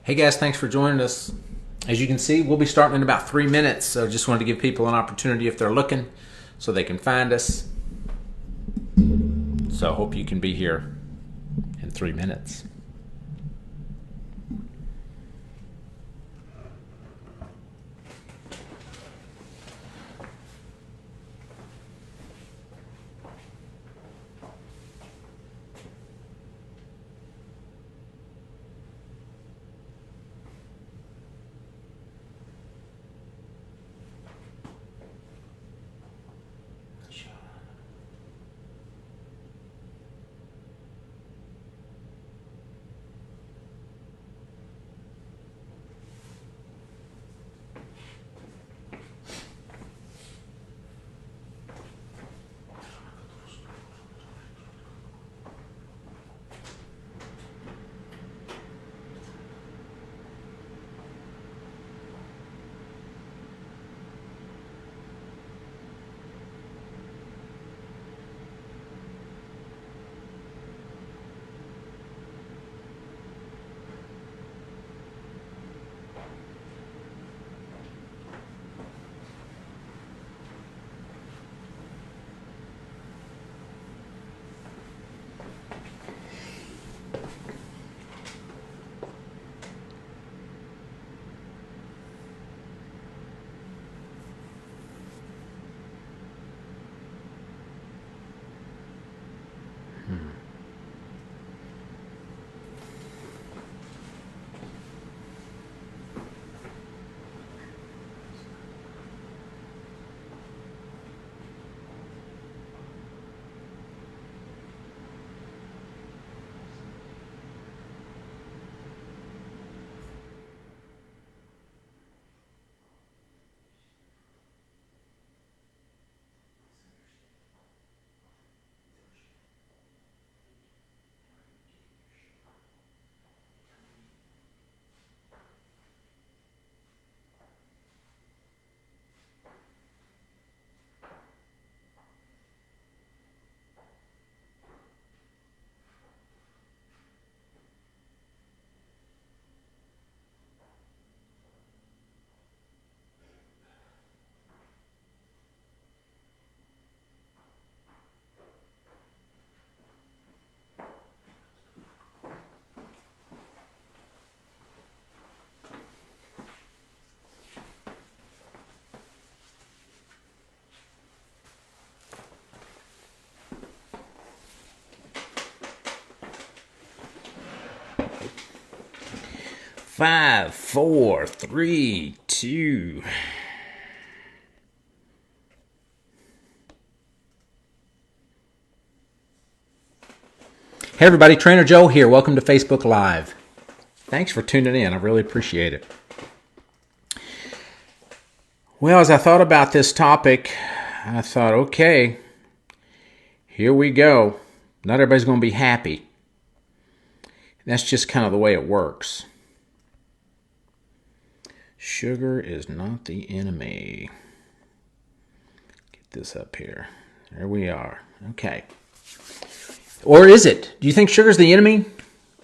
Hey guys, thanks for joining us. As you can see, we'll be starting in about 3 minutes, so just wanted to give people an opportunity if they're looking so they can find us. So I hope you can be here in 3 minutes. Five, four, three, two. Hey everybody, Trainer Joe here. Welcome to Facebook Live. Thanks for tuning in. I really appreciate it. Well, as I thought about this topic, I thought, okay, here we go. Not everybody's going to be happy. That's just kind of the way it works. Sugar is not the enemy. Get this up here. There we are. Okay. Or is it? Do you think sugar's the enemy?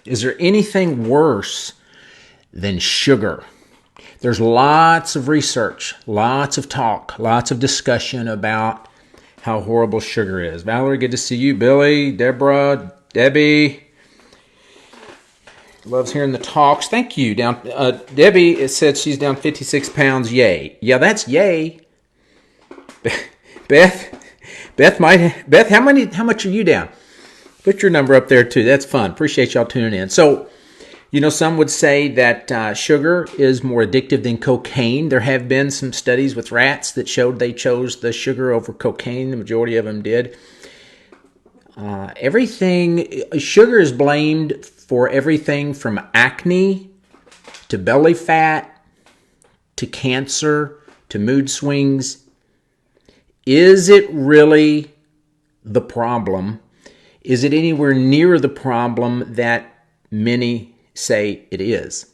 Is there anything worse than sugar? There's lots of research, lots of talk, lots of discussion about how horrible sugar is. Valerie, good to see you. Billy, Deborah, Debbie. Loves hearing the talks. Thank you. Debbie, it said she's down 56 pounds. Yay. Yeah, that's yay. Beth, how much are you down? Put your number up there too. That's fun. Appreciate y'all tuning in. So, some would say that sugar is more addictive than cocaine. There have been some studies with rats that showed they chose the sugar over cocaine. The majority of them did. Sugar is blamed for everything from acne to belly fat to cancer to mood swings. Is it really the problem? Is it anywhere near the problem that many say it is?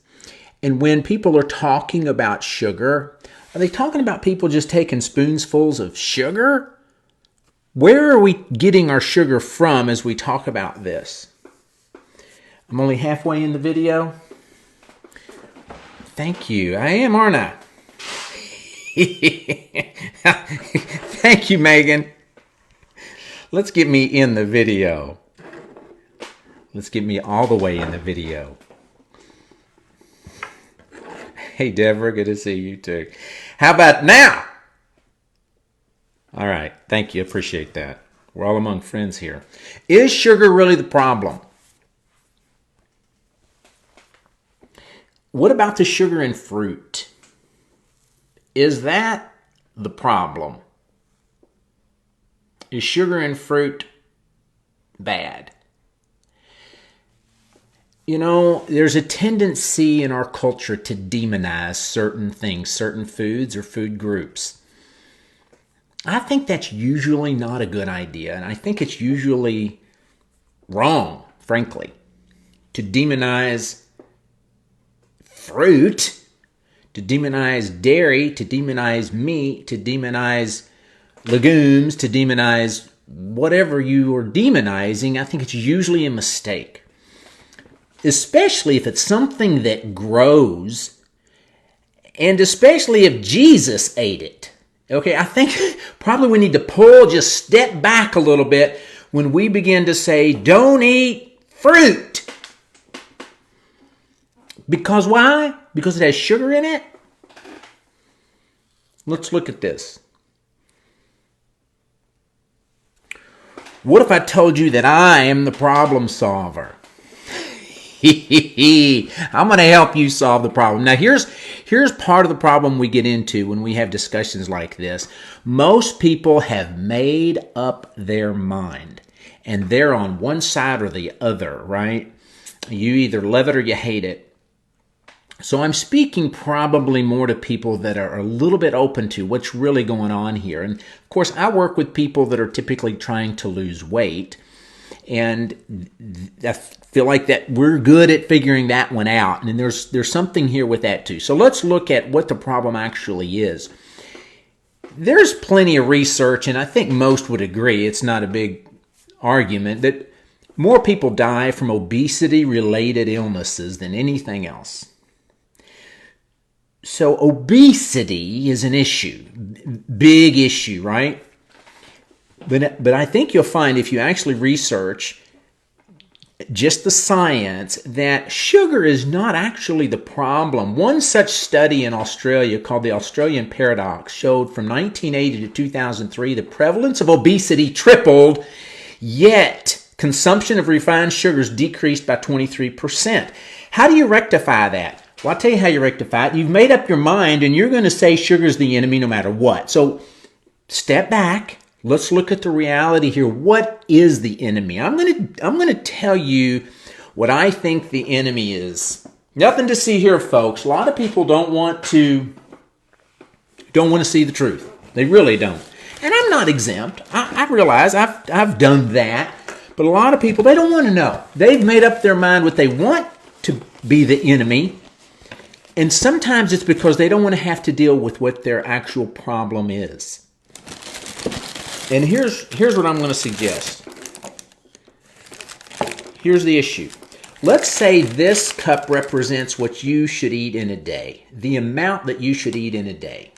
And when people are talking about sugar, are they talking about people just taking spoonfuls of sugar? Where are we getting our sugar from as we talk about this? I'm only halfway in the video. Thank you. I am, aren't I? Thank you, Megan. Let's get me in the video. Let's get me all the way in the video. Hey, Deborah, good to see you too. How about now? All right, thank you. Appreciate that. We're all among friends here. Is sugar really the problem? What about the sugar in fruit? Is that the problem? Is sugar in fruit bad? You know, there's a tendency in our culture to demonize certain things, certain foods or food groups. I think that's usually not a good idea, and I think it's usually wrong, frankly, to demonize fruit, to demonize dairy, to demonize meat, to demonize legumes, to demonize whatever you are demonizing. I think it's usually a mistake, especially if it's something that grows, and especially if Jesus ate it. Okay, I think probably we need to just step back a little bit when we begin to say, don't eat fruit. Because why? Because it has sugar in it? Let's look at this. What if I told you that I am the problem solver? I'm going to help you solve the problem. Now, here's part of the problem we get into when we have discussions like this. Most people have made up their mind, and they're on one side or the other, right? You either love it or you hate it. So I'm speaking probably more to people that are a little bit open to what's really going on here. And of course, I work with people that are typically trying to lose weight. And I feel like that we're good at figuring that one out. And there's something here with that too. So let's look at what the problem actually is. There's plenty of research, and I think most would agree, it's not a big argument, that more people die from obesity-related illnesses than anything else. So obesity is an issue, big issue, right? But I think you'll find if you actually research just the science that sugar is not actually the problem. One such study in Australia called the Australian Paradox showed from 1980 to 2003 the prevalence of obesity tripled, yet consumption of refined sugars decreased by 23%. How do you rectify that? Well, I'll tell you how you rectify it. You've made up your mind and you're going to say sugar's the enemy no matter what. So step back. Let's look at the reality here. What is the enemy? I'm going to tell you what I think the enemy is. Nothing to see here, folks. A lot of people don't want to see the truth. They really don't. And I'm not exempt. I realize I've done that. But a lot of people, they don't want to know. They've made up their mind what they want to be the enemy. And sometimes it's because they don't want to have to deal with what their actual problem is. And here's what I'm going to suggest. Here's the issue. Let's say this cup represents what you should eat in a day, the amount that you should eat in a day.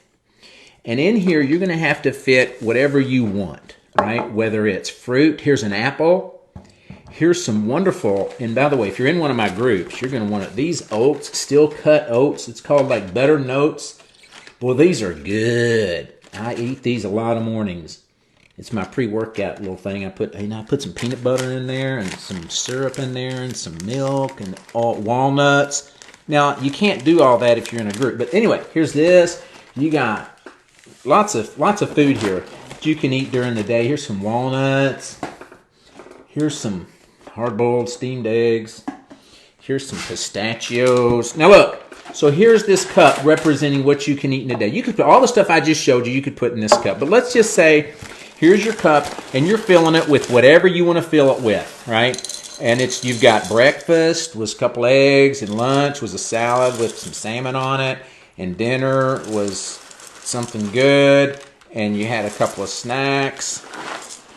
And in here, you're going to have to fit whatever you want, right? Whether it's fruit, here's an apple. Here's some wonderful, and by the way, if you're in one of my groups, you're going to want these oats, steel cut oats. It's called like butter oats. Boy, these are good. I eat these a lot of mornings. It's my pre-workout little thing. I put some peanut butter in there and some syrup in there and some milk and all walnuts. Now, you can't do all that if you're in a group. But anyway, here's this. You got lots of food here that you can eat during the day. Here's some walnuts. Here's some hard-boiled steamed eggs. Here's some pistachios. Now look, so here's this cup representing what you can eat in a day. You could put all the stuff I just showed you could put in this cup. But let's just say, here's your cup, and you're filling it with whatever you want to fill it with, right? And you've got breakfast was a couple eggs, and lunch was a salad with some salmon on it, and dinner was something good, and you had a couple of snacks,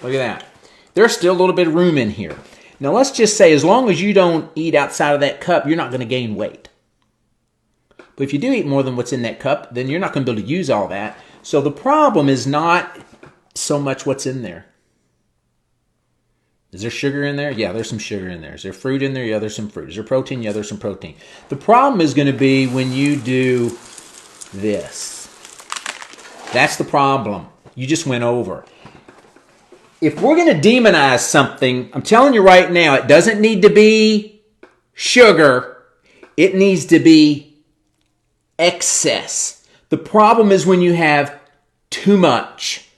Look at that. There's still a little bit of room in here. Now let's just say as long as you don't eat outside of that cup, you're not going to gain weight. But if you do eat more than what's in that cup, then you're not going to be able to use all that. So the problem is not so much what's in there. Is there sugar in there? Yeah, there's some sugar in there. Is there fruit in there? Yeah, there's some fruit. Is there protein? Yeah, there's some protein. The problem is going to be when you do this. That's the problem. You just went over. If we're going to demonize something, I'm telling you right now, it doesn't need to be sugar. It needs to be excess. The problem is when you have too much.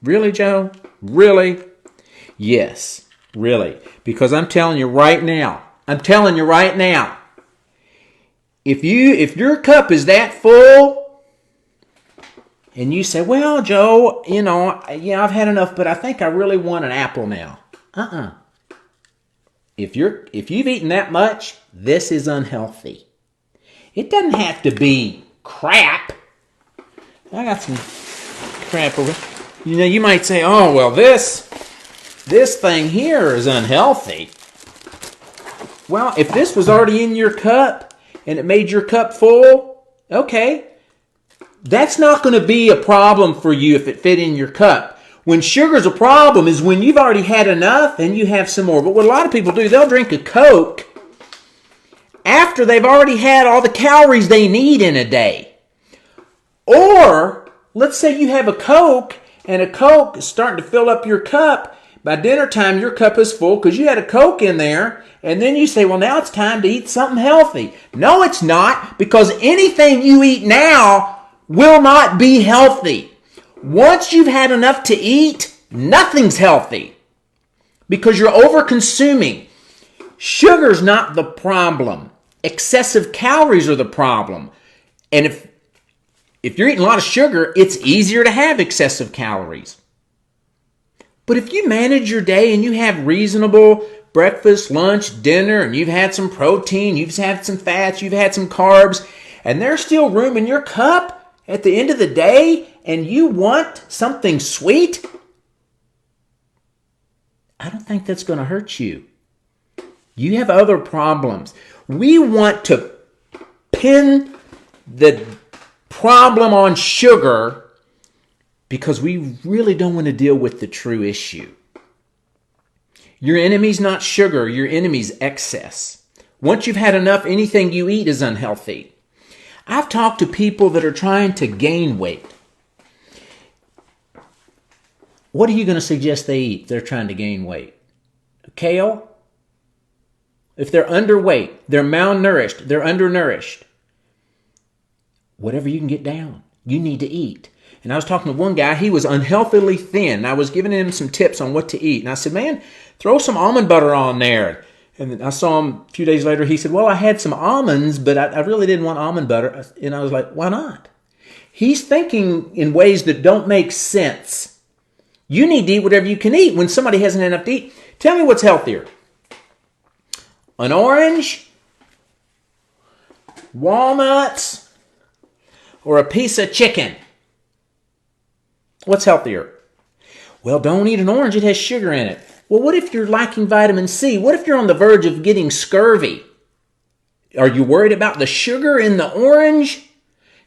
Really, Joe? Really? Yes, really. Because I'm telling you right now, if your cup is that full, and you say, well, Joe, I've had enough, but I think I really want an apple now. If you've eaten that much, this is unhealthy. It doesn't have to be crap. I got some crap over here. You might say, oh, well, this thing here is unhealthy. Well, if this was already in your cup and it made your cup full, okay, that's not going to be a problem for you if it fit in your cup. When sugar's a problem is when you've already had enough and you have some more. But what a lot of people do, they'll drink a Coke after they've already had all the calories they need in a day. Or, let's say you have a Coke and a Coke is starting to fill up your cup. By dinner time, your cup is full because you had a Coke in there. And then you say, well, now it's time to eat something healthy. No, it's not, because anything you eat now will not be healthy. Once you've had enough to eat, nothing's healthy because you're over-consuming. Sugar's not the problem. Excessive calories are the problem. And if you're eating a lot of sugar, it's easier to have excessive calories. But if you manage your day and you have reasonable breakfast, lunch, dinner, and you've had some protein, you've had some fats, you've had some carbs, and there's still room in your cup at the end of the day, and you want something sweet, I don't think that's going to hurt you. You have other problems. We want to pin the problem on sugar because we really don't want to deal with the true issue. Your enemy's not sugar, your enemy's excess. Once you've had enough, anything you eat is unhealthy. I've talked to people that are trying to gain weight. What are you going to suggest they eat if they're trying to gain weight? Kale? If they're underweight, they're malnourished, they're undernourished, whatever you can get down, you need to eat. And I was talking to one guy, he was unhealthily thin. I was giving him some tips on what to eat. And I said, man, throw some almond butter on there. And I saw him a few days later, he said, well, I had some almonds, but I really didn't want almond butter. And I was like, why not? He's thinking in ways that don't make sense. You need to eat whatever you can eat when somebody hasn't enough to eat. Tell me what's healthier. An orange, walnuts, or a piece of chicken? What's healthier? Well, don't eat an orange. It has sugar in it. Well, what if you're lacking vitamin C? What if you're on the verge of getting scurvy? Are you worried about the sugar in the orange?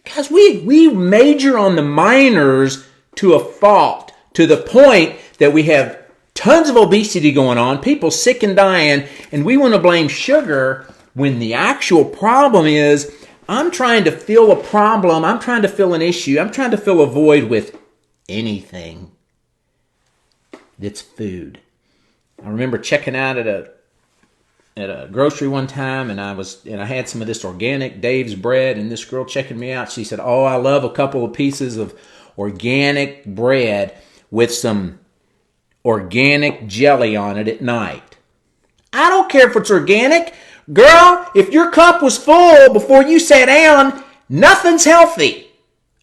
Guys, we major on the minors to a fault, to the point that we have tons of obesity going on, people sick and dying, and we want to blame sugar when the actual problem is I'm trying to fill a problem, I'm trying to fill an issue, I'm trying to fill a void with anything that's food. I remember checking out at a grocery one time, and I had some of this organic Dave's bread, and this girl checking me out, she said, oh, I love a couple of pieces of organic bread with some organic jelly on it at night. I don't care if it's organic. Girl, if your cup was full before you sat down, nothing's healthy.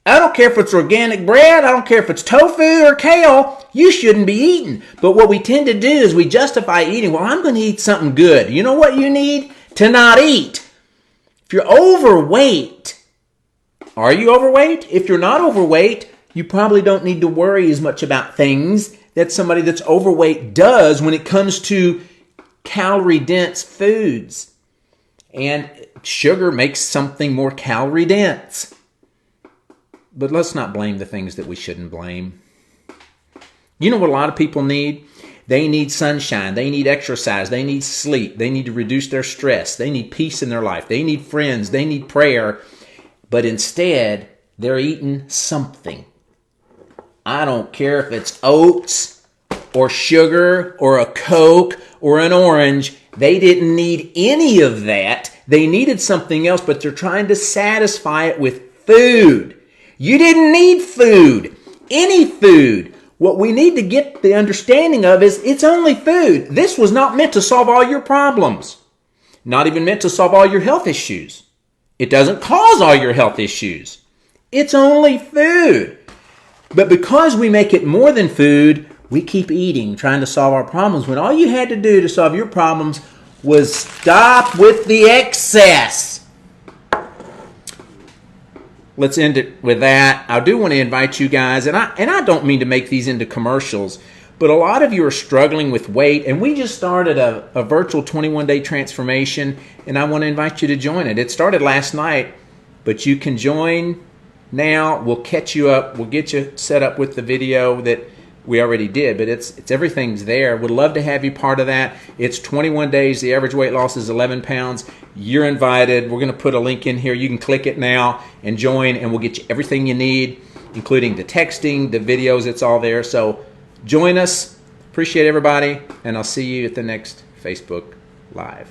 I don't care if it's organic bread. I don't care if it's tofu or kale. You shouldn't be eating. But what we tend to do is we justify eating. Well, I'm going to eat something good. You know what you need? To not eat. If you're overweight, Are you overweight? If you're not overweight, you probably don't need to worry as much about things that somebody that's overweight does when it comes to calorie-dense foods. And sugar makes something more calorie-dense. But let's not blame the things that we shouldn't blame. You know what a lot of people need? They need sunshine. They need exercise. They need sleep. They need to reduce their stress. They need peace in their life. They need friends. They need prayer. But instead, they're eating something. I don't care if it's oats or sugar or a Coke or an orange. They didn't need any of that. They needed something else, but they're trying to satisfy it with food. You didn't need food. Any food. What we need to get the understanding of is it's only food. This was not meant to solve all your problems. Not even meant to solve all your health issues. It doesn't cause all your health issues. It's only food. But because we make it more than food, we keep eating, trying to solve our problems, when all you had to do to solve your problems was stop with the excess. Let's end it with that. I do want to invite you guys, and I don't mean to make these into commercials, but a lot of you are struggling with weight, and we just started a virtual 21-day transformation, and I want to invite you to join it. It started last night, but you can join now. We'll catch you up. We'll get you set up with the video that we already did, but it's everything's there. Would love to have you part of that. It's 21 days. The average weight loss is 11 pounds. You're invited. We're going to put a link in here. You can click it now and join, and we'll get you everything you need, including the texting, the videos. It's all there. So join us. Appreciate everybody, and I'll see you at the next Facebook Live.